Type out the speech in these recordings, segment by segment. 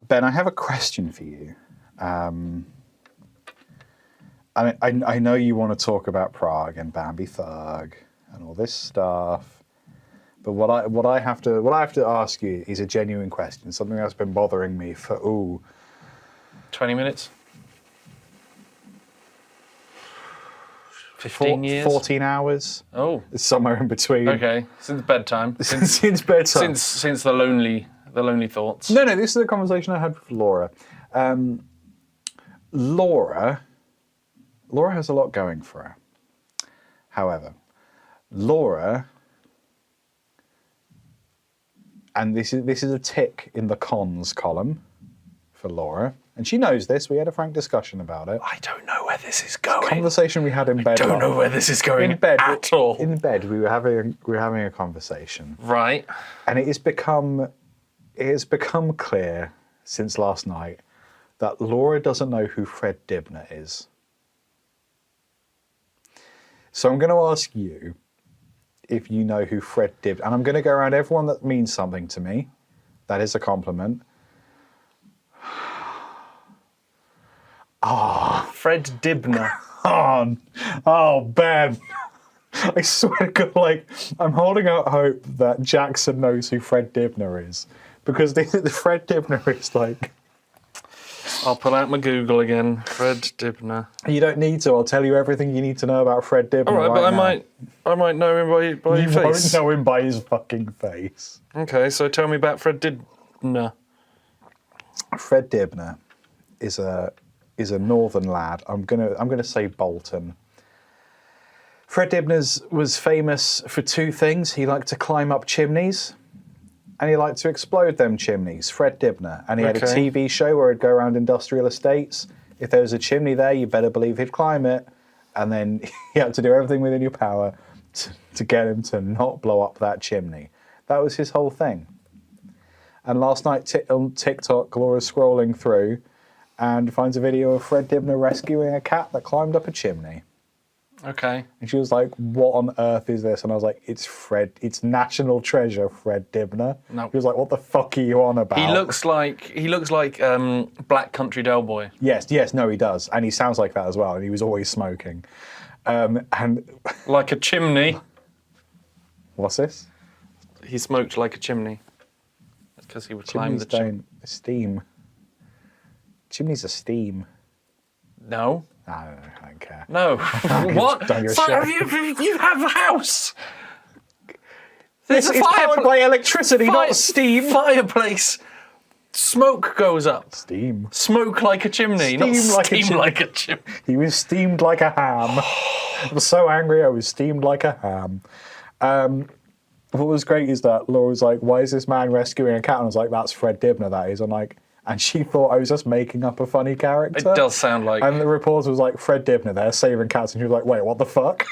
Ben, I have a question for you. I know you want to talk about Prague and Bambi Thug and all this stuff, but what I have to ask you is a genuine question, something that's been bothering me for 20 minutes. 15 years? 14 hours. Oh. It's somewhere in between. Okay, since bedtime. Since bedtime. Since the lonely thoughts. No, this is a conversation I had with Laura. Laura has a lot going for her. However, Laura, and this is a tick in the cons column for Laura, and she knows this. We had a frank discussion about it. I don't know where this is going. Conversation we had in bed. I don't know where this is going in bed, at all. In bed, we were having a conversation. Right. And it has become clear since last night that Laura doesn't know who Fred Dibnah is. So I'm going to ask you if you know who Fred Dibnah, and I'm going to go around everyone that means something to me. That is a compliment. Fred Dibnah. Oh, Ben. I swear to God, like, I'm holding out hope that Jackson knows who Fred Dibnah is. Because the Fred Dibnah is like... I'll pull out my Google again. Fred Dibnah. You don't need to. I'll tell you everything you need to know about Fred Dibnah. All right, but now. I might know him by you his face. You won't know him by his fucking face. Okay, so tell me about Fred Dibnah. Fred Dibnah is a northern lad. I'm gonna say Bolton. Fred Dibnah was famous for two things. He liked to climb up chimneys, and he liked to explode them chimneys. Fred Dibnah, and he had a TV show where he'd go around industrial estates. If there was a chimney there, you better believe he'd climb it, and then you had to do everything within your power to get him to not blow up that chimney. That was his whole thing. And last night on TikTok, Laura's scrolling through and finds a video of Fred Dibnah rescuing a cat that climbed up a chimney. Okay. And she was like, what on earth is this? And I was like, it's national treasure, Fred Dibnah. No. He was like, what the fuck are you on about? He looks like Black Country Del Boy. Yes, no, he does. And he sounds like that as well. And he was always smoking. And like a chimney. What's this? He smoked like a chimney. That's because he would climb the chimney. Steam. Chimneys are steam. No. I don't care. No. What? So you have a house. This is powered by electricity, not steam. Fireplace. Smoke goes up. Steam. Smoke like a chimney, not steam like a chimney. He was steamed like a ham. I was so angry I was steamed like a ham. What was great is that Laura was like, why is this man rescuing a cat? And I was like, that's Fred Dibnah, that is. I'm like, and she thought I was just making up a funny character. It does sound like... And the reporter was like, Fred Dibnah there, saving cats. And she was like, wait, what the fuck?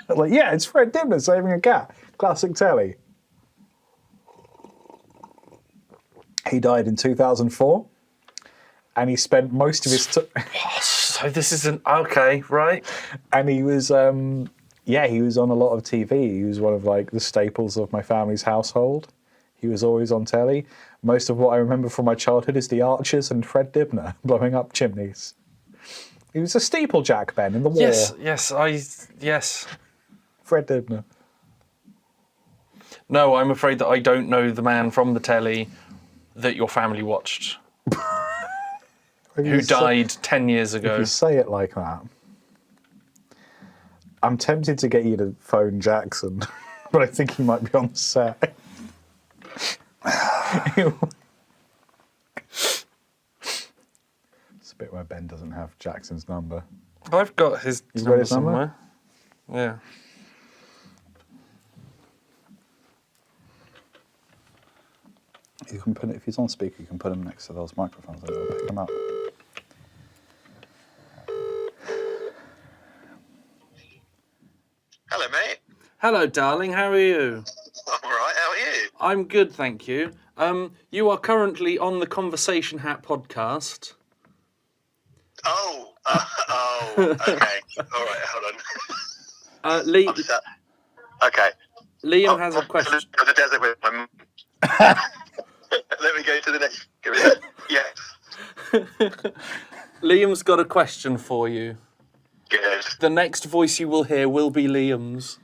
I was like, yeah, it's Fred Dibnah saving a cat. Classic telly. He died in 2004. And he spent most of his... So this isn't... Okay, right. And he was... he was on a lot of TV. He was one of like the staples of my family's household. He was always on telly. Most of what I remember from my childhood is the Archers and Fred Dibnah blowing up chimneys. He was a steeplejack, Ben, in the war. Yes. Fred Dibnah. No, I'm afraid that I don't know the man from the telly that your family watched, who died 10 years ago. If you say it like that. I'm tempted to get you to phone Jackson, but I think he might be on set. It's a bit where Ben doesn't have Jackson's number. I've got his number somewhere. Yeah. You can put it, if he's on speaker, you can put him next to those microphones and it'll pick him up. Hello, mate. Hello, darling. How are you? I'm all right. How are you? I'm good, thank you. You are currently on the Conversation Hat podcast. Oh, okay. All right, hold on. Okay. Liam has a question. To the desert with my... Let me go to the next... Yes. Liam's got a question for you. Good. The next voice you will hear will be Liam's.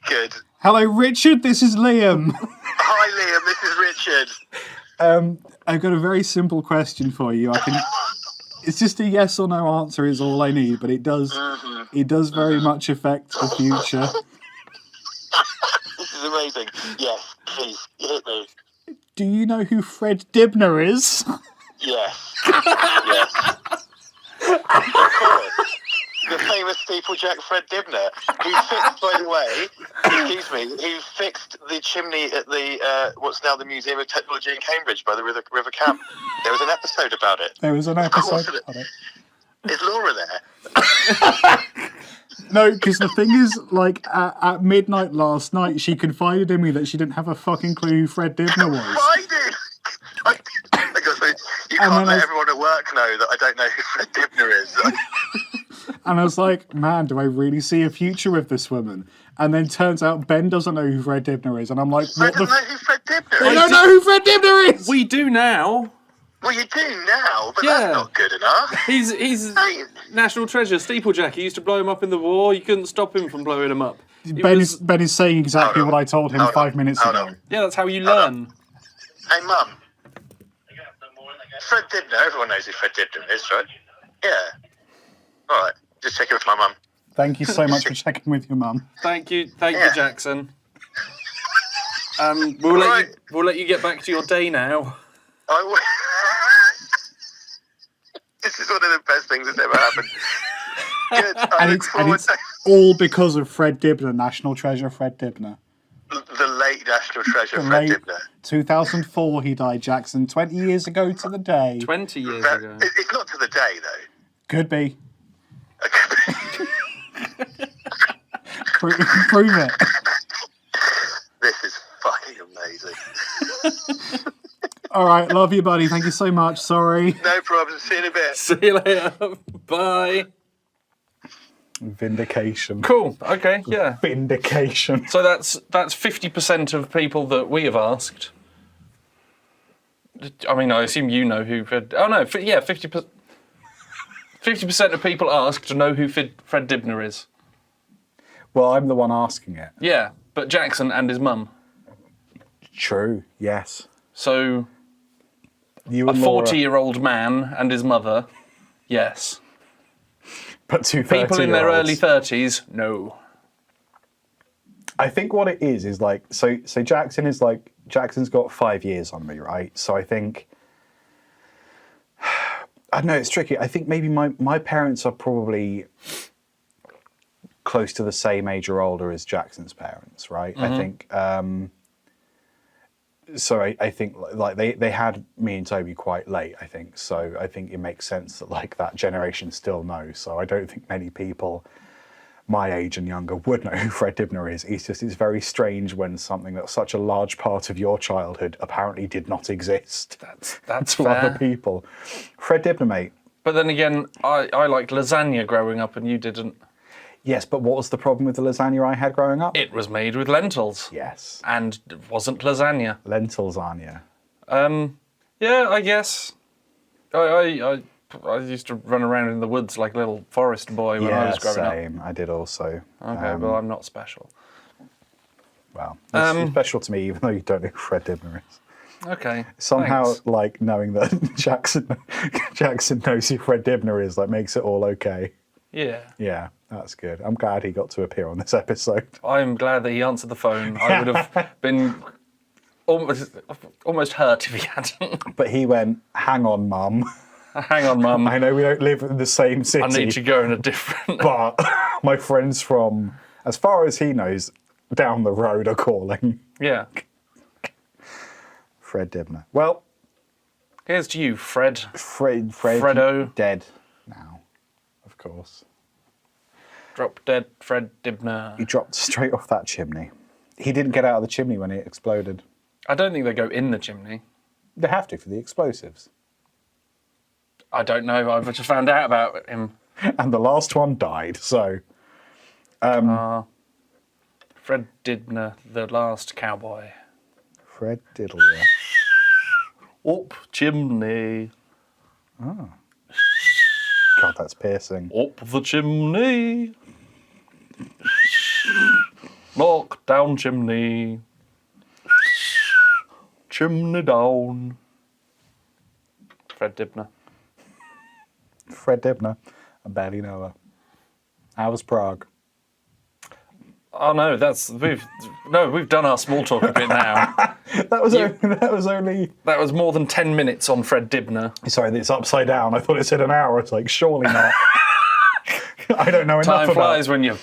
Good. Hello, Richard. This is Liam. Hi, Liam. This is Richard. I've got a very simple question for you. It's just a yes or no answer is all I need, but it does very much affect the future. This is amazing. Yes, please, hit me. Do you know who Fred Dibnah is? Yes. Yes. Of course. The famous steeplejack Fred Dibnah, who fixed, by the way, who fixed the chimney at the what's now the Museum of Technology in Cambridge by the River Cam. There was an episode about it. There was an episode about it. Is Laura there? No, because the thing is, like, at midnight last night, she confided in me that she didn't have a fucking clue who Fred Dibnah was. I did! You can't let everyone at work know that I don't know who Fred Dibnah is. And I was like, man, do I really see a future with this woman? And then turns out Ben doesn't know who Fred Dibnah is. And I'm like, I don't know who Fred Dibnah is. They don't know who Fred Dibnah is! We do now. Well, you do now, but Yeah. that's not good enough. He's Hey, national treasure, steeplejack. He used to blow him up in the war. You couldn't stop him from blowing him up. Ben is saying exactly what I told him 5 minutes ago. Yeah, that's how you learn. hey, Mum. Fred Dibnah, everyone knows who Fred Dibnah is, right? Yeah. All right, just checking with my mum. Thank you so much for checking with your mum. Thank you, Yeah. Jackson. We'll Right. let you get back to your day now. This is one of the best things that's ever happened. Good. I And look it's forward to all because of Fred Dibnah, national treasure Fred Dibnah. the late national treasure, The Fred late Dibnah. 2004 he died, Jackson. 20 years ago to the day. 20 years ago. It's not to the day, though. Could be. Okay. Prove it. This is fucking amazing. All right, love you, buddy. Thank you so much. Sorry. No problem. See you in a bit. See you later. Bye. Vindication. Cool. Okay. Yeah. Vindication. So that's 50% of people that we have asked. I mean, I assume you know who Fred. Oh no. Yeah. 50% of people asked to know who Fred Dibnah is. Well, I'm the one asking it. Yeah, but Jackson and his mum. True. Yes. So You a and Laura, 40-year-old man and his mother. Yes. but two People in their early 30-year-olds. 30s. No. I think what it is like so Jackson's got 5 years on me, right? So I think I don't know, it's tricky. I think maybe my parents are probably close to the same age or older as Jackson's parents, right? I think so I think like they had me and Toby quite late, I think. So I think it makes sense that like that generation still knows. So I don't think many people my age and younger would know who Fred Dibnah is. It's very strange when something that's such a large part of your childhood apparently did not exist. That's to fair. other people. Fred Dibnah, mate. But then again, I liked lasagna growing up and you didn't. Yes, but what was the problem with the lasagna I had growing up? It was made with lentils. Yes. And it wasn't lasagna. Lentils, lasagna. Yeah, I guess. I used to run around in the woods like a little forest boy when I was growing up. same. I did also. Okay, well, I'm not special. Well, it's special to me, even though you don't know who Fred Dibnah is. Okay. Somehow, thanks. like knowing that Jackson knows who Fred Dibnah is, like makes it all okay. Yeah. Yeah, that's good. I'm glad he got to appear on this episode. I'm glad that he answered the phone. I would have been almost hurt if he hadn't. But he went, "Hang on, Mum. Hang on, Mum. I know we don't live in the same city. I need to go in a different... But my friends from, as far as he knows, down the road are calling." Yeah. Fred Dibnah. Well, Here's to you, Fred. Fredo dead now, of course. Drop dead Fred Dibnah. He dropped straight off that chimney. He didn't get out of the chimney when it exploded. I don't think they go in the chimney. They have to for the explosives. I don't know. I've just found out about him. And the last one died, so... Fred Dibnah, the last cowboy. Fred Diddler. Up chimney. God, that's piercing. Up the chimney. Knock down chimney. Chimney down. Fred Dibnah. Fred Dibnah. I barely know her. How was Prague? Oh no, we've done our small talk a bit now. That was only. That was more than 10 minutes on Fred Dibnah. Sorry, it's upside down. I thought it said an hour. It's like, surely not. I don't know enough Time about. flies when you're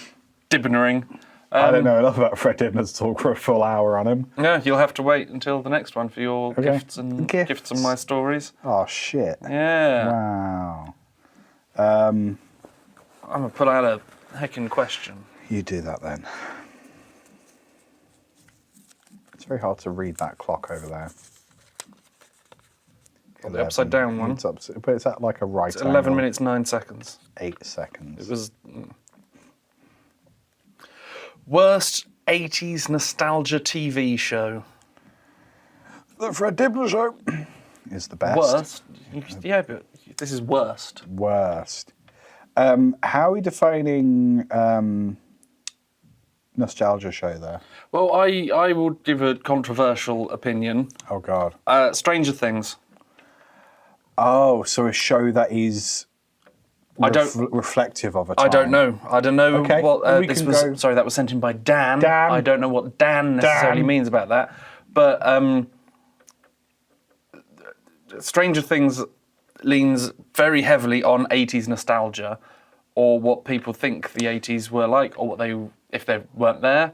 Dibnering. I don't know enough about Fred Dibnah to talk for a full hour on him. Yeah, you'll have to wait until the next one for your gifts and my stories. Oh shit! Yeah. Wow. I'm gonna put out a heckin' question. You do that then. It's very hard to read that clock over there. Well, the upside down one. But it's at like a right. It's 11 minutes 9 seconds. 8 seconds. It was worst 80s nostalgia TV show. The Fred Dibnah Show is the best. Worst? Yeah, but this is worst. Worst. How are we defining nostalgia show there? Well, I will give a controversial opinion. Oh God. Stranger Things. Oh, so a show that is reflective of a time. I don't know. Okay, what we this can was. go- Sorry, that was sent in by Dan. Dan. I don't know what Dan necessarily means about that. But Stranger Things leans very heavily on 80s nostalgia, or what people think the 80s were like, or what if they weren't there,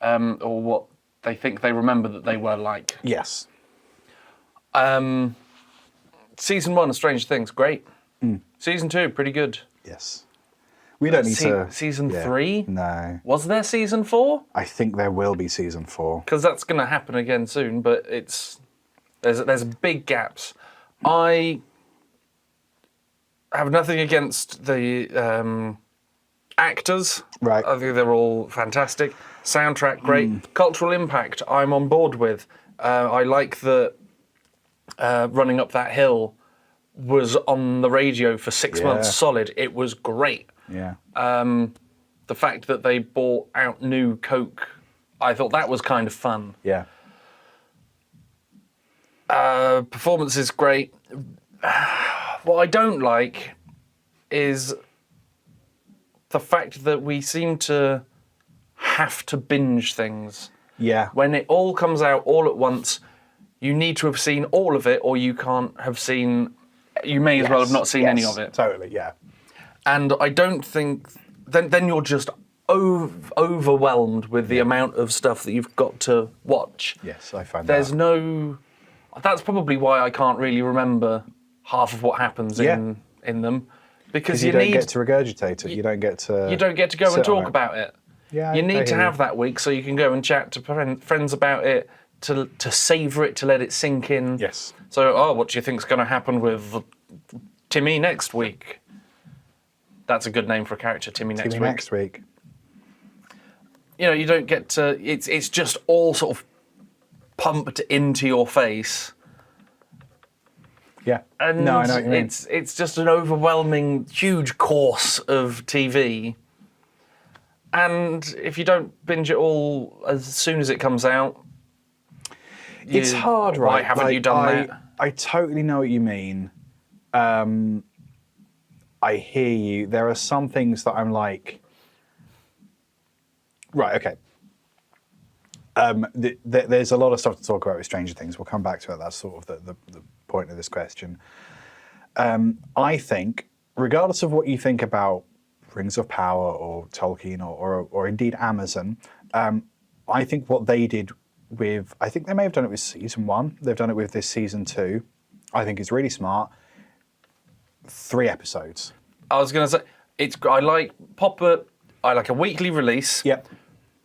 or what they think they remember that they were like. Yes. Season 1 of Stranger Things, great. Season 2, pretty good. Yes. We don't need to. Season 3? No. Was there season 4? I think there will be season 4. Because that's going to happen again soon, but there's big gaps. I have nothing against the actors. Right. I think they're all fantastic. Soundtrack, great. Cultural impact, I'm on board with. I like that Running Up That Hill was on the radio for 6 months solid. It was great. Yeah. The fact that they brought out new Coke, I thought that was kind of fun. Yeah. Performance is great. What I don't like is the fact that we seem to have to binge things. Yeah. When it all comes out all at once, you need to have seen all of it, or you can't have seen. You may as well have not seen any of it. Totally. Yeah. And I don't think then you're just overwhelmed with the amount of stuff that you've got to watch. Yes, I find There's that. no. That's probably why I can't really remember half of what happens in them, because you don't get to regurgitate it. You don't get to. You don't get to go and sit on talk it. about it. Yeah. You I need to hear have that week so you can go and chat to friends about it, to savour it, to let it sink in. Yes. So, what do you think's going to happen with Timmy next week? That's a good name for a character, Timmy next week. You know, you don't get to. It's just all sort of pumped into your face. Yeah. And no, I know what you mean. It's just an overwhelming, huge course of TV. And if you don't binge it all as soon as it comes out, it's hard, right? Why haven't you done that? I totally know what you mean. I hear you. There are some things that I'm like, right, okay. There's a lot of stuff to talk about with Stranger Things. We'll come back to it. That's sort of the point of this question. I think, regardless of what you think about Rings of Power or Tolkien or indeed Amazon, I think what they did with, I think they may have done it with season 1. They've done it with this season 2. I think it's really smart. 3 episodes. I was going to say, I like a weekly release. Yep.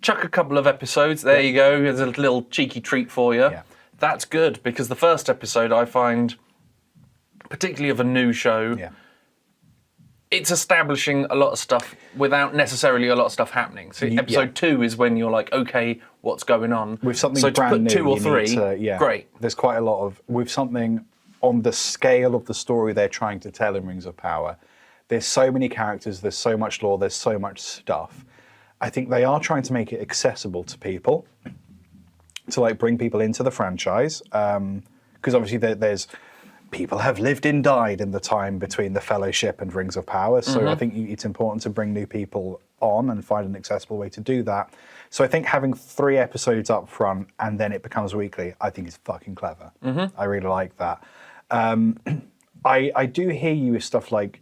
Chuck a couple of episodes. There you go. There's a little cheeky treat for you. Yeah. That's good, because the first episode I find, particularly of a new show, it's establishing a lot of stuff without necessarily a lot of stuff happening. So episode 2 is when you're like, okay, what's going on? With something so brand to put new, 2 or you need 3, to, great. There's quite a lot of, with something on the scale of the story they're trying to tell in Rings of Power. There's so many characters, there's so much lore, there's so much stuff. I think they are trying to make it accessible to people, to like bring people into the franchise. Because obviously there's people have lived and died in the time between the Fellowship and Rings of Power. So I think it's important to bring new people on and find an accessible way to do that. So I think having 3 episodes up front and then it becomes weekly, I think is fucking clever. I really like that. I do hear you with stuff like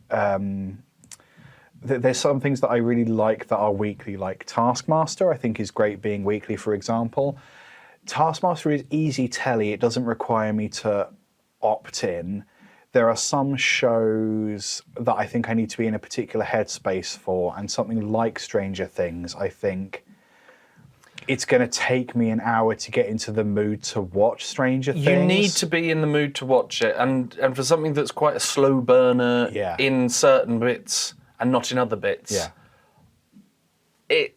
there's some things that I really like that are weekly, like Taskmaster I think is great being weekly, for example. Taskmaster is easy telly. It doesn't require me to opt in. There are some shows that I think I need to be in a particular headspace for, and something like Stranger Things, I think it's going to take me an hour to get into the mood to watch Stranger Things. You need to be in the mood to watch it, and for something that's quite a slow burner in certain bits and not in other bits. It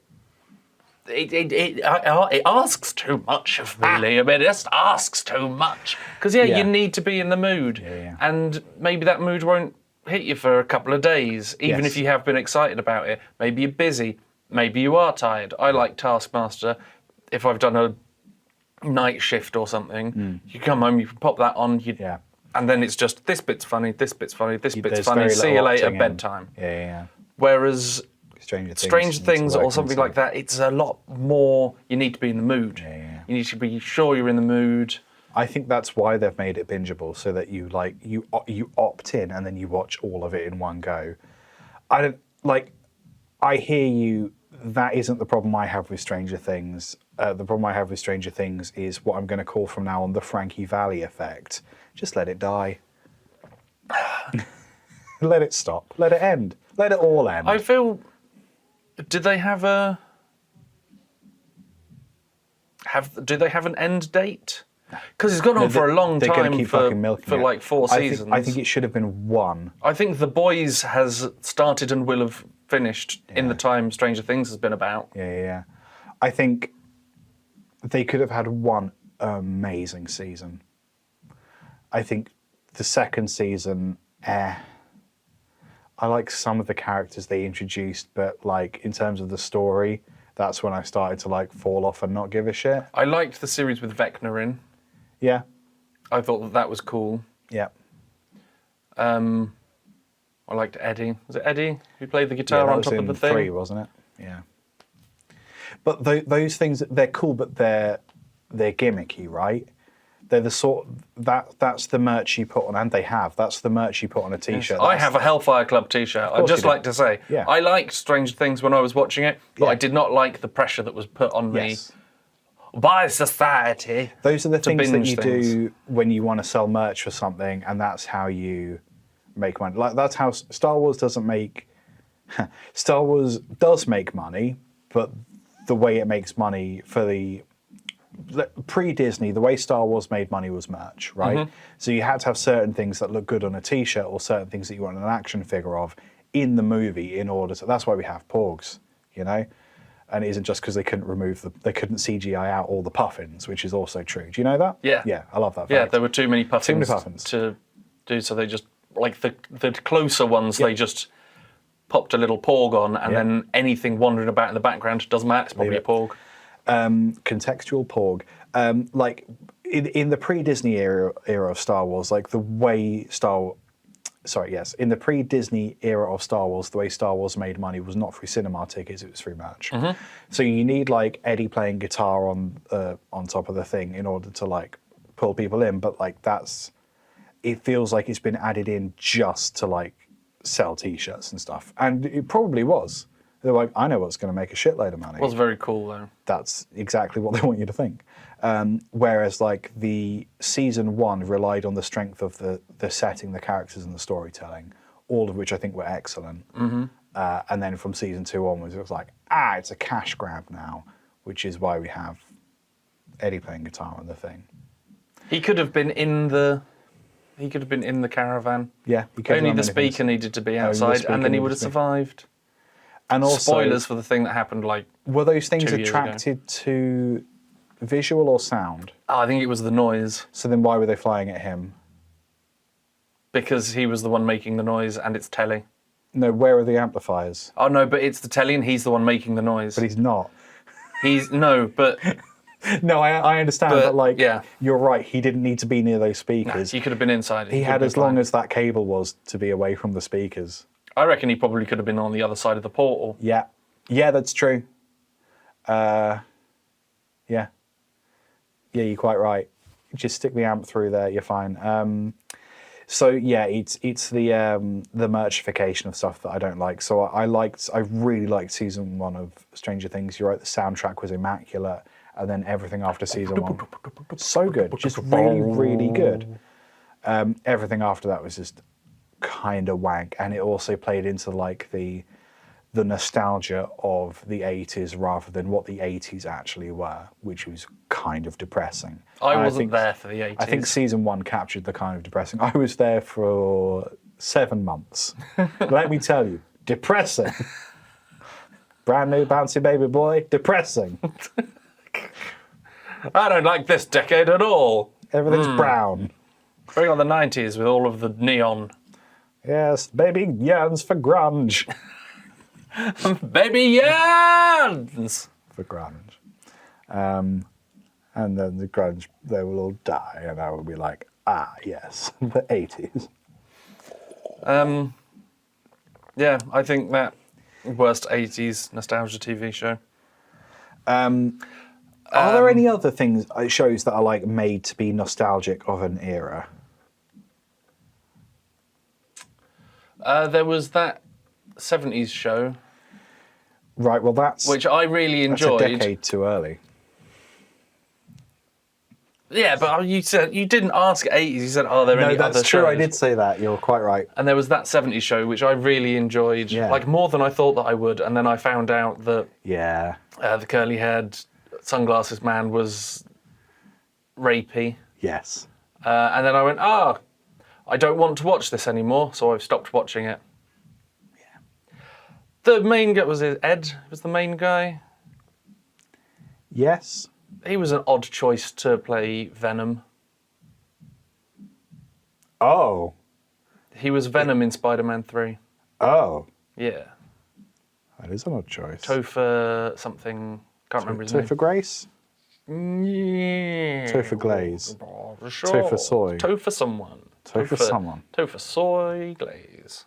asks too much of me, Liam. It just asks too much. Because, you need to be in the mood. And maybe that mood won't hit you for a couple of days, even if you have been excited about it. Maybe you're busy. Maybe you are tired. I like Taskmaster. If I've done a night shift or something, you come home, you can pop that on, and then it's just, this bit's funny, this bit's funny, this bit's funny, see you later, bedtime. Whereas Stranger Things or something like that, it's a lot more, you need to be in the mood. You need to be sure you're in the mood. I think that's why they've made it bingeable, so that you opt in and then you watch all of it in one go. I hear you. That isn't the problem I have with Stranger Things. The problem I have with Stranger Things is what I'm going to call from now on the Frankie Valli effect. Just let it die. Let it stop. Let it end. Let it all end. I feel... Do they have an end date? Because it's gone on for a long time, for like 4 seasons. I think it should have been 1. I think The Boys has started and will have finished in the time Stranger Things has been about. I think they could have had 1 amazing season. I think the second season, I like some of the characters they introduced, but like in terms of the story, that's when I started to like fall off and not give a shit. I liked the series with Vecna in. Yeah. I thought that was cool. Yeah. I liked Eddie. Was it Eddie who played the guitar on top of the thing? 3, wasn't it? Yeah. But those things, they're cool, but they're gimmicky, right? They're the sort that's the merch you put on, and that's the merch you put on a t-shirt. I have a Hellfire Club t-shirt. I'd just like to say, I liked Strange Things when I was watching it, but I did not like the pressure that was put on me by society. Those are the things that you do when you want to sell merch for something, and that's how you make money. Like that's how Star Wars doesn't make. Star Wars does make money, but the way it makes money for the pre-Disney, the way Star Wars made money was merch, right? So you had to have certain things that look good on a t-shirt or certain things that you want an action figure of in the movie in order to... That's why we have Porgs, you know? And it isn't just because they couldn't they couldn't CGI out all the puffins, which is also true. Do you know that? Yeah. Yeah, I love that fact. Yeah, there were too many puffins to do, so they just... Like the closer ones, they just popped a little Porg on, and then anything wandering about in the background doesn't matter, it's probably a Porg. Contextual Porg. Like in the pre-Disney era of Star Wars, like the way in the pre-Disney era of Star Wars, the way Star Wars made money was not through cinema tickets, it was through merch. So you need like Eddie playing guitar on top of the thing in order to like pull people in, but like it feels like it's been added in just to like sell t-shirts and stuff. And it probably was. They're like, I know what's going to make a shitload of money. It was very cool, though. That's exactly what they want you to think. Whereas, like, the season 1 relied on the strength of the setting, the characters, and the storytelling, all of which I think were excellent. And then from season 2 onwards, it was like, it's a cash grab now, which is why we have Eddie playing guitar on the thing. He could have been in the caravan. Yeah. Only the speaker needed to be outside, and then he would have survived. And also, spoilers for the thing that happened like were those things attracted to visual or sound? I think it was the noise. So then why were they flying at him? because he was the one making the noise and it's telly. No, where are the amplifiers? Oh no, but it's the telly and he's the one making the noise. But he's not. But No, I understand, but like, yeah. you're right. He didn't need to be near those speakers. he could have been inside. He had as long as that cable was to be away from the speakers. I reckon he probably could have been on the other side of the portal. Yeah, that's true. Yeah, you're quite right. Just stick the amp through there. You're fine. So yeah, it's the merchification of stuff that I don't like. So I really liked season 1 of Stranger Things. You're right. The soundtrack was immaculate. And then everything after season 1, so good, just really, really good. Everything after that was just kind of wank, and it also played into like the nostalgia of the 80s rather than what the 80s actually were, which was kind of depressing. I wasn't there for the 80s. I think season 1 captured the kind of depressing. I was there for 7 months. Let me tell you, depressing. Brand new bouncy baby boy, depressing. I don't like this decade at all. Everything's brown. Bring on the 90s with all of the neon. Yes, baby yearns for grunge. Baby yearns! For grunge. And then the grunge, they will all die, and I will be like, yes, the 80s. Yeah, I think that worst 80s nostalgia TV show. Are there any other shows that are like made to be nostalgic of an era? There was that 70s show. Right, well which I really enjoyed. That's a decade too early. Yeah, but you said you didn't ask 80s. You said, "Are there any other shows?" No, that's true. I did say that. You're quite right. And there was that 70s show which I really enjoyed, like more than I thought that I would. And then I found out that the curly-haired sunglasses man was rapey. Yes. And then I went, I don't want to watch this anymore, so I've stopped watching it. Yeah. The main guy was Ed. Was the main guy? Yes. He was an odd choice to play Venom. Oh. He was Venom in Spider-Man 3. Oh. Yeah. That is an odd choice. Topher something. Can't remember his name. Topher Grace? Yeah. Topher Glaze. Sure. Topher Soy. Topher someone. Topher someone. Topher Soy Glaze.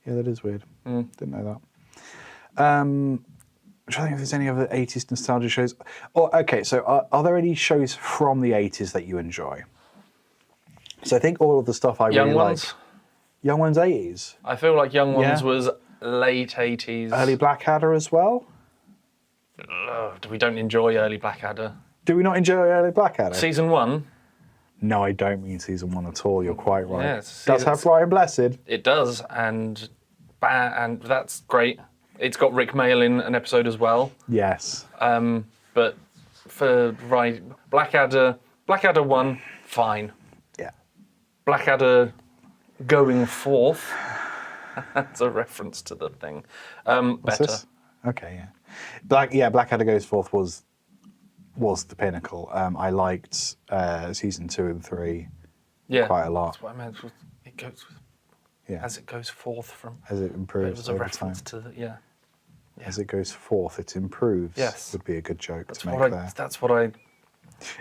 Yeah, that is weird. Didn't know that. I'm trying to think if there's any other 80s nostalgia shows. Oh, okay, so are there any shows from the 80s that you enjoy? So I think all of the stuff I really like. Young Ones 80s? I feel like Young Ones was late 80s. Early Blackadder as well? We don't enjoy early Blackadder. Do we not enjoy early Blackadder? Season 1? No, I don't mean season 1 at all. You're quite right. Yeah, does have Brian Blessed. It does, and that's great. It's got Rick Mail in an episode as well. Yes. But for Blackadder 1, fine. Yeah. Blackadder going forth. That's a reference to the thing. Better. This? Okay, yeah. Blackadder Goes Forth was the pinnacle. I liked season 2 and 3 quite a lot. That's what I meant. It goes as it goes forth from. As it improves. It was a over reference time. to the As it goes forth, it improves. Yes, would be a good joke that's to make there. That's what I.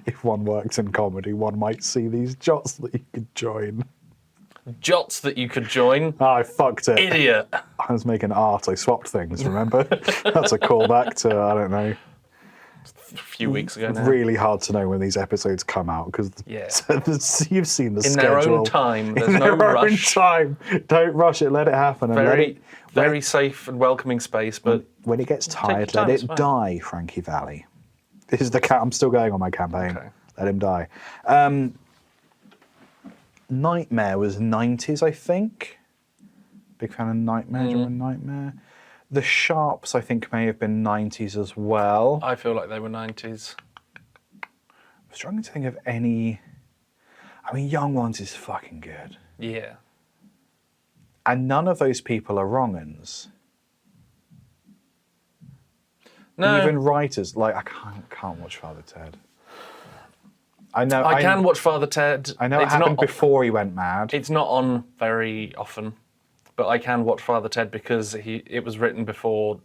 If one works in comedy, one might see these jots that you could join. Jots that you could join. Oh, I fucked it. Idiot. I was making art. I swapped things. Remember? That's a callback to I don't know. A few weeks ago now. Really hard to know when these episodes come out because you've seen the schedule. In their own time. There's no rush. In their own time. Don't rush it. Let it happen. Very safe and welcoming space, but when it gets tired, let it die, Frankie Valli. This is the cat. I'm still going on my campaign. Okay. Let him die. Nightmare was 90s, I think. Big fan of Nightmare. Do you remember Nightmare? The Sharps, I think, may have been 90s as well. I feel like they were 90s. I'm struggling to think of any. I mean, Young Ones is fucking good. Yeah. And none of those people are wrong-uns. No. Even writers, like, I can't watch Father Ted. I know. I can watch Father Ted. I know it happened before he went mad. It's not on very often, but I can watch Father Ted because it was written before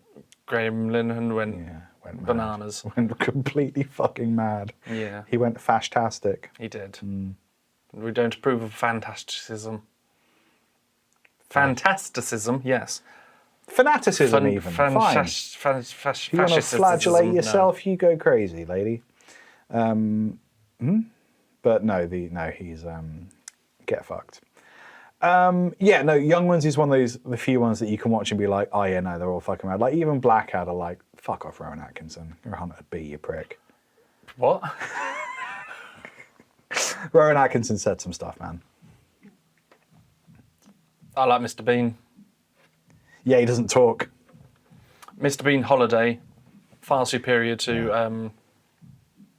Graham Linehan went bananas. Went completely fucking mad. Yeah. He went fashtastic. He did. We don't approve of fantasticism. Fantasticism, yes. Fanaticism, even. Fine. You want to flagellate yourself? No. You go crazy, lady. But no, he's get fucked. Young Ones is one of the few ones that you can watch and be like, oh yeah, no, they're all fucking mad. Like even Blackadder, like, fuck off, Rowan Atkinson. You're a hunted bee, you prick. What? Rowan Atkinson said some stuff, man. I like Mr. Bean. Yeah, he doesn't talk. Mr. Bean Holiday, far superior to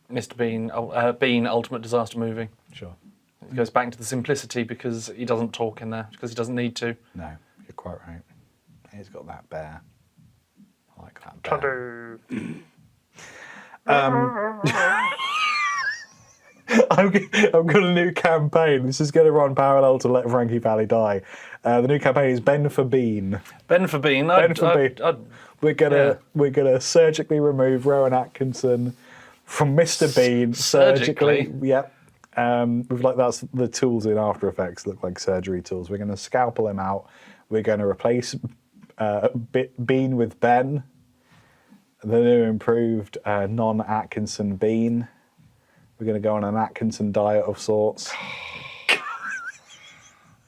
Mr. Bean, Bean Ultimate Disaster Movie. Sure. It goes back to the simplicity because he doesn't talk in there, because he doesn't need to. No, you're quite right. He's got that bear. I like that bear. I've got a new campaign. This is going to run parallel to Let Frankie Valli Die. The new campaign is Ben for Bean. Ben for Bean. We're gonna surgically remove Rowan Atkinson from Mr. Bean. Surgically. Yep. That's the tools in After Effects look like surgery tools. We're gonna scalpel him out. We're gonna replace Bean with Ben, the new improved non-Atkinson Bean. We're going to go on an Atkinson diet of sorts.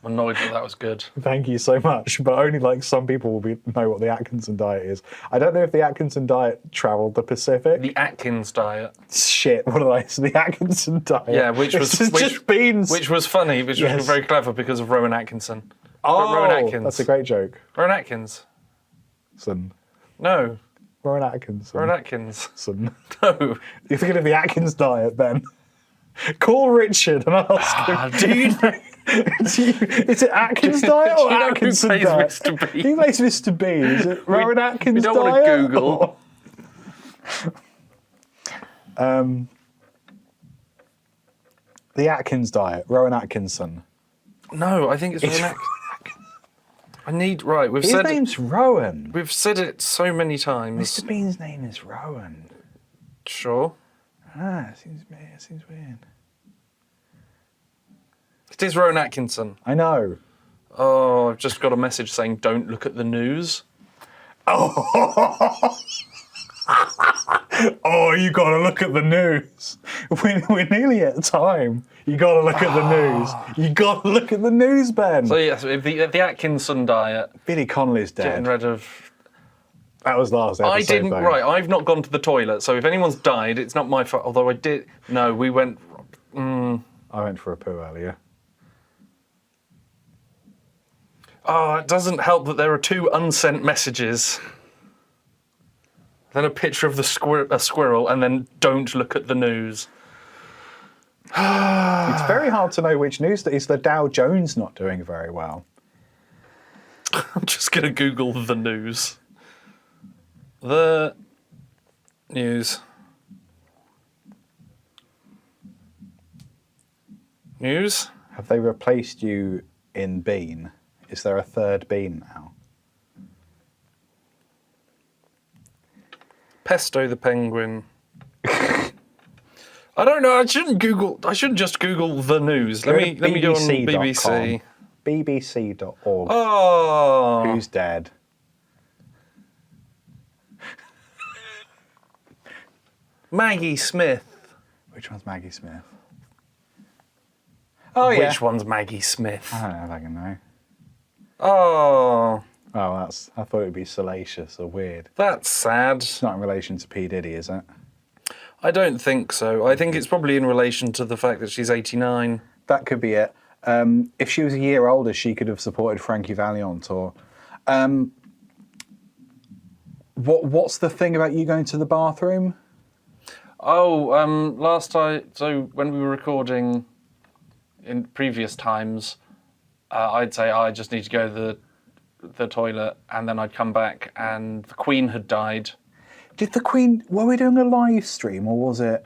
I'm annoyed that was good. Thank you so much, but only like some people will know what the Atkinson diet is. I don't know if the Atkinson diet travelled the Pacific. The Atkins diet. Shit, what did I say? The Atkinson diet. Yeah, which was just beans. Which was funny, which was very clever because of Rowan Atkinson. Oh, Rowan Atkins. That's a great joke. Rowan Atkins. Son. No. Rowan Atkins. Rowan Atkins. Son. No. You're thinking of the Atkins diet, Ben. Call Richard and ask him. Do you know? Is it Atkins diet or Atkinson diet? Mr. Bean? Who plays Mr. Bean? Is it Rowan Atkins diet? We don't want to Google. The Atkins diet. Rowan Atkinson. No, I think it's Rowan Atkins. His name's Rowan. We've said it so many times. Mr. Bean's name is Rowan. Sure. It seems weird. It is Rowan Atkinson. I know. Oh, I've just got a message saying don't look at the news. Oh, you gotta look at the news. We're nearly at time. You gotta look at the news. You gotta look at the news, Ben. So yes, the Atkinson diet. Billy Connolly's dead. Getting rid of. That was last episode. I didn't. Though. Right, I've not gone to the toilet, so if anyone's died, it's not my fault. Although I did. No, we went. I went for a poo earlier. Oh, it doesn't help that there are 2 unsent messages. Then a picture of a squirrel, and then don't look at the news. It's very hard to know which news. Is the Dow Jones not doing very well? I'm just going to Google the news. The news. News? Have they replaced you in Bean? Is there a third Bean now? Pesto the Penguin. I don't know. I shouldn't just Google the news. Let me go on BBC. BBC.org. Oh. Who's dead? Maggie Smith. Which one's Maggie Smith? Oh yeah. Which one's Maggie Smith? I don't know if I can know. Oh. Oh, I thought it would be salacious or weird. That's sad. It's not in relation to P. Diddy, is it? I don't think so. I think it's probably in relation to the fact that she's 89. That could be it. If she was a year older, she could have supported Frankie Valli on tour. What's the thing about you going to the bathroom? Oh, so when we were recording in previous times, I'd say I just need to go to the toilet, and then I'd come back and the Queen had died. Did the Queen... Were we doing a live stream, or was it...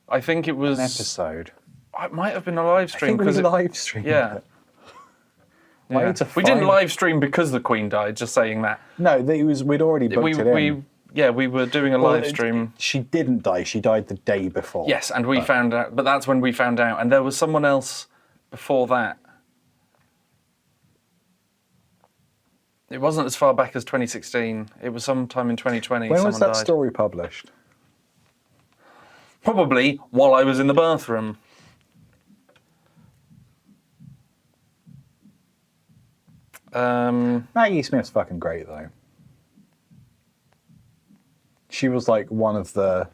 I think it was... An episode. It might have been a live stream. I think we live streamed Yeah. it. Yeah. We didn't live stream because the Queen died, just saying that. No, we'd already booked it in. We were doing a live stream. She didn't die. She died the day before. Yes, and we found out, but that's when we found out. And there was someone else before that. It wasn't as far back as 2016. It was sometime in 2020. When was that died. story published? Probably while I was in the bathroom. Maggie Smith's fucking great, though. She was like one of the...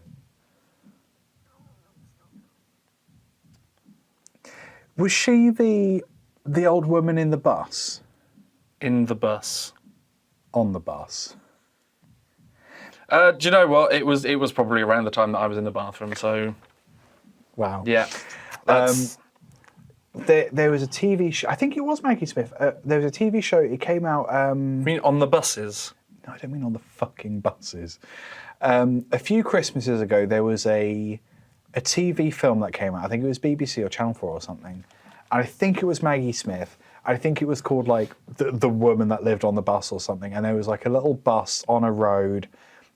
Was she the old woman in the bus? In the bus. On the bus. Do you know what? It was probably around the time that I was in the bathroom, so... Wow. Yeah. That's... There was a TV show. I think it was Maggie Smith. There was a TV show. It came out. You mean on the buses? No, I don't mean on the fucking buses. A few Christmases ago, there was a TV film that came out. I think it was BBC or Channel 4 or something. And I think it was Maggie Smith. I think it was called like the woman that lived on the bus or something. And there was like a little bus on a road,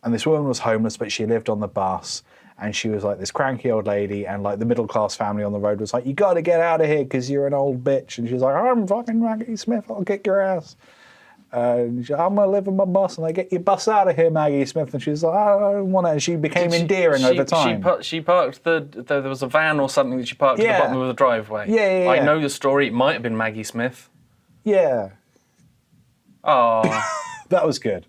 and this woman was homeless, but she lived on the bus. And she was like this cranky old lady, and like the middle class family on the road was like, "You got to get out of here because you're an old bitch." And she was like, "I'm fucking Maggie Smith. I'll kick your ass." And I'm gonna live in my bus, and I get your bus out of here, Maggie Smith. And she was like, "I don't want it." And she became endearing over time. She parked there was a van or something that she parked at the bottom of the driveway. Yeah. I know the story. It might have been Maggie Smith. Yeah. Oh. That was good.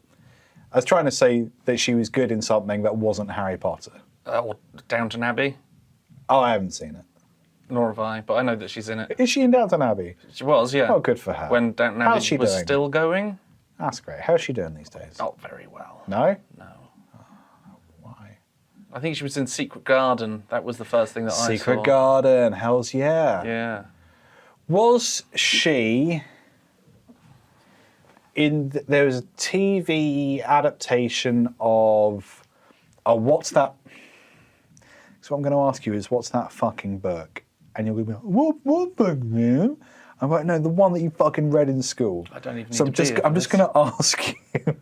I was trying to say that she was good in something that wasn't Harry Potter. Or Downton Abbey. Oh, I haven't seen it. Nor have I, but I know that she's in it. Is she in Downton Abbey? She was, yeah. Oh, good for her. When Downton Abbey How's she was doing? still going. That's great. How's she doing these days? Not very well. No? No. Why? I think she was in Secret Garden. That was the first thing that I saw. Secret Garden. Hells yeah. Yeah. Was she in... There was a TV adaptation of... Oh, what's that... So what I'm going to ask you is, what's that fucking book? And you're going to be like, what book, man? I'm like, no, the one that you fucking read in school. I don't even So need I'm just going to ask you,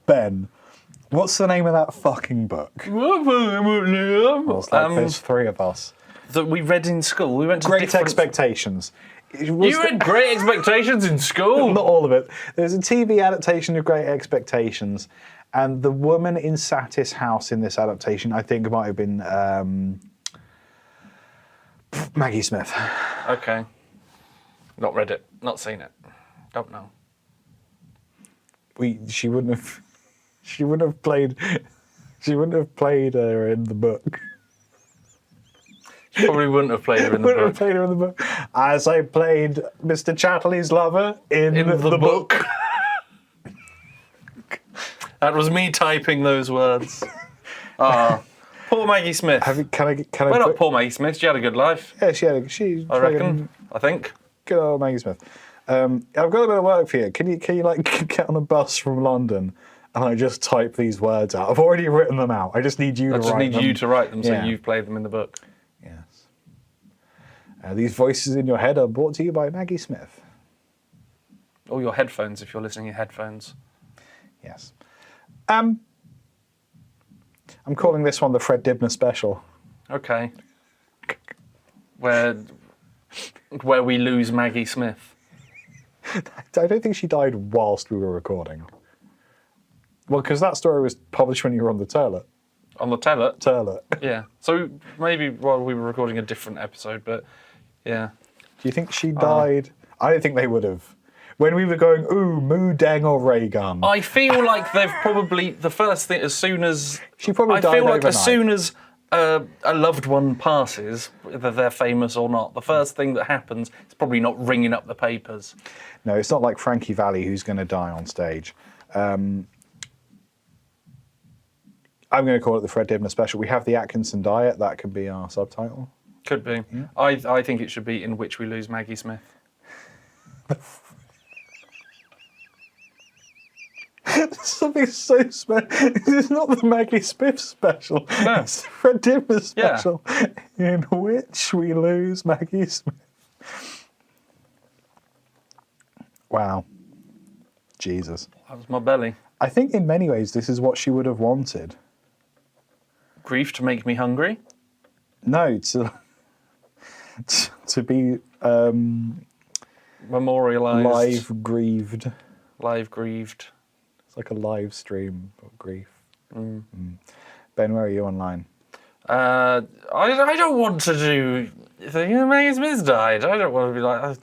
Ben, what's the name of that fucking book? Well, it's like there's three of us. That we read in school. We went to Great different... Expectations. You had Great Expectations in school? Not all of it. There's a TV adaptation of Great Expectations, and the woman in Satis house in this adaptation, I think, might have been Maggie Smith. Okay. Not read it. Not seen it. Don't know. She wouldn't have played her in the book. She probably wouldn't have played her in the Wouldn't book. have played her in the book. As I played Mr. Chatterley's lover in the book. That was me typing those words. Poor Maggie Smith. Can I? Well, not poor Maggie Smith. She had a good life. Yeah, she. I reckon. I think. Good old Maggie Smith. I've got a bit of work for you. Can you like get on a bus from London and I just type these words out? I've already written them out. I just need you to write them. I just need you to write them, so Yeah. you've played them in the book. Yes. These voices in your head are brought to you by Maggie Smith. Or your headphones, if you're listening in headphones. Yes. I'm calling this one the Fred Dibnah Special. Okay. Where we lose Maggie Smith. I don't think she died whilst we were recording. Well, because that story was published when you were on the toilet. On the toilet? Toilet. Yeah. So maybe while we were recording a different episode, but yeah. Do you think she died? I don't think they would have. When we were going, ooh, moo, dang, or ray gun. I feel like they've probably, the first thing, as soon as... She probably died I feel like overnight. as soon as a loved one passes, whether they're famous or not, the first thing that happens is probably not ringing up the papers. No, it's not like Frankie Valli who's going to die on stage. I'm going to call it the Fred Dibnah Special. We have the Atkinson diet. That could be our subtitle. Could be. Yeah. I think it should be In Which We Lose Maggie Smith. Something so special. This is not the Maggie Smith special. No. It's the Fred Dibnah Yeah. special, in which we lose Maggie Smith. Wow. Jesus. That was my belly. I think in many ways this is what she would have wanted. Grief to make me hungry. No, to be Memorialized. live grieved. Live grieved. It's like a live stream of grief. Ben, where are you online? I don't want to do. Maggie Smith died. I don't want to be like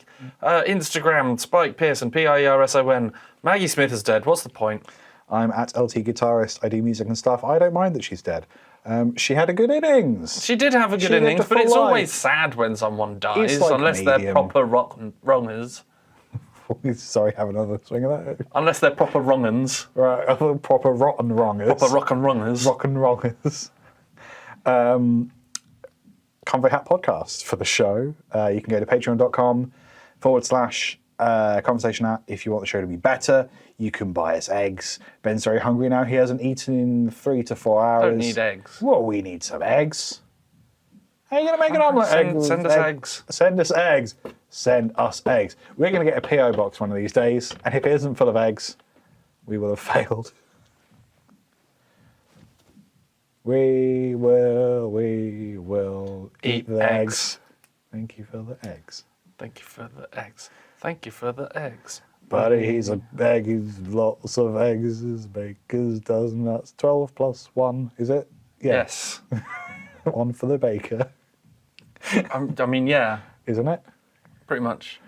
Instagram Spike Pearson Pierson. Maggie Smith is dead. What's the point? I'm at LT Guitarist. I do music and stuff. I don't mind that she's dead. She had a good innings. She did have a good She lived innings, a but it's full life. always sad when someone dies, It's like unless they're medium. proper wrongers. Sorry, have another swing of that. Unless they're proper wrong'uns. Right, proper rotten wrongers. Proper rock and wrongers. Rock and wrongers. Convo Hat Podcast for the show. You can go to patreon.com/conversation hat if you want the show to be better. You can buy us eggs. Ben's very hungry now. He hasn't eaten in 3 to 4 hours. Don't need eggs. Well, we need some eggs. How are you going to make an omelette? Send us eggs. Send us eggs. Send us eggs. We're going to get a P.O. box one of these days, and if it isn't full of eggs, we will have failed. We will eat the eggs. Thank you for the eggs. Thank you for the eggs. Thank you for the eggs. But he's a egg, he's lots of eggs, his baker's dozen, that's 12 plus 1, is it? Yeah. Yes. 1 for the baker, I mean, yeah, isn't it? pretty much.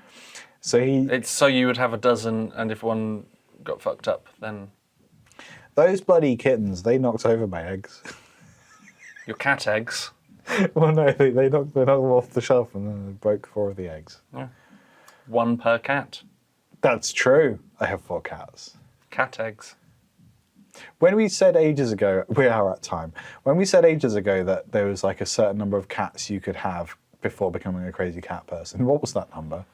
So It's so you would have a dozen, and if one got fucked up, then those bloody kittens, they knocked over my eggs. your cat eggs. Well, no, they knocked them off the shelf and then they broke 4 of the eggs. Yeah. 1 per cat. That's true. I have 4 cats. Cat eggs. When we said ages ago, we are at time. When we said ages ago that there was like a certain number of cats you could have before becoming a crazy cat person, what was that number?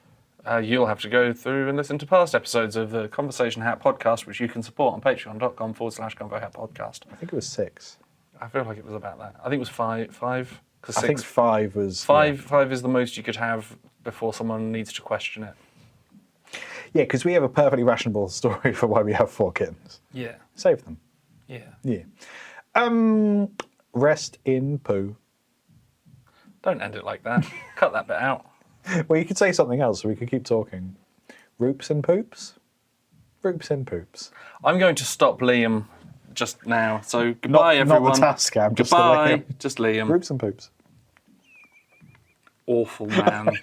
You'll have to go through and listen to past episodes of the Conversation Hat podcast, which you can support on patreon.com/Convo Hat podcast. I think it was 6. I feel like it was about that. I think it was five. Because I think 5 was... five is the most you could have before someone needs to question it. Yeah, because we have a perfectly rational story for why we have 4 kittens. Yeah. Save them. Yeah. Yeah. Rest in poo. Don't end it like that. Cut that bit out. Well, you could say something else so we could keep talking. Roops and poops? Roops and poops. I'm going to stop Liam just now. So goodbye, everyone. Not the task cam, just Goodbye. the Liam. Just Liam. Roops and poops. Awful man.